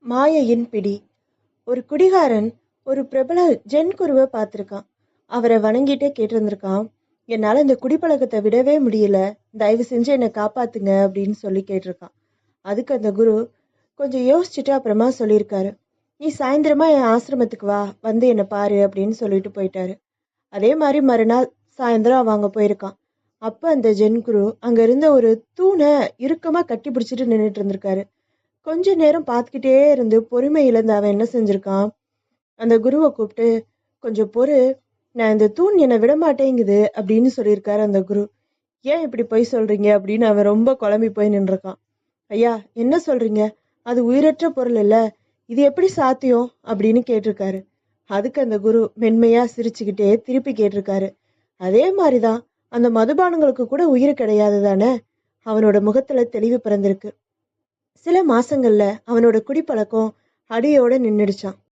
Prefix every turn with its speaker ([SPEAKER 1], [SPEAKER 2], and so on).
[SPEAKER 1] மாயையின் பிடி. ஒரு குடிகாரன் ஒரு பிரபல ஜென் குருவை பார்த்துருக்கான். அவரை வணங்கிட்டே கேட்டிருந்திருக்கான், என்னால் இந்த குடிப்பழக்கத்தை விடவே முடியல, தயவு செஞ்சு என்னை காப்பாத்துங்க அப்படின்னு சொல்லி கேட்டிருக்கான். அதுக்கு அந்த குரு கொஞ்சம் யோசிச்சுட்டு அப்புறமா சொல்லியிருக்காரு, நீ சாயந்தரமா என் ஆசிரமத்துக்கு வா, வந்து என்னை பாரு அப்படின்னு சொல்லிட்டு போயிட்டாரு. அதே மாதிரி மறுநாள் சாயந்தரம் அவன் அங்கே போயிருக்கான். அப்போ அந்த ஜென் குரு அங்கே இருந்த ஒரு தூணை இறுக்கமாக கட்டி பிடிச்சிட்டு நின்றுட்டு இருந்திருக்காரு. கொஞ்ச நேரம் பார்த்துக்கிட்டே இருந்து பொறுமை இழந்து அவன் என்ன செஞ்சிருக்கான், அந்த குருவை கூப்பிட்டு, கொஞ்சம் பொறு, நான் இந்த தூண் என்னை விட மாட்டேங்குது அப்படின்னு சொல்லியிருக்காரு அந்த குரு. ஏன் இப்படி பொய் சொல்றீங்க அப்படின்னு அவன் ரொம்ப குழம்பி போய் நின்றுருக்கான். ஐயா, என்ன சொல்றீங்க, அது உயிரற்ற பொருள் இல்ல, இது எப்படி சாத்தியம் அப்படின்னு கேட்டிருக்காரு. அதுக்கு அந்த குரு மென்மையா சிரிச்சுக்கிட்டே திருப்பி கேட்டிருக்காரு, அதே மாதிரிதான் அந்த மதுபானங்களுக்கு கூட உயிர் கிடையாது தானே. அவனோட முகத்துல தெளிவு பிறந்திருக்கு. சில மாசங்கள்ல அவனோட குடிப்பழக்கம் அடியோட நின்றுடுச்சான்.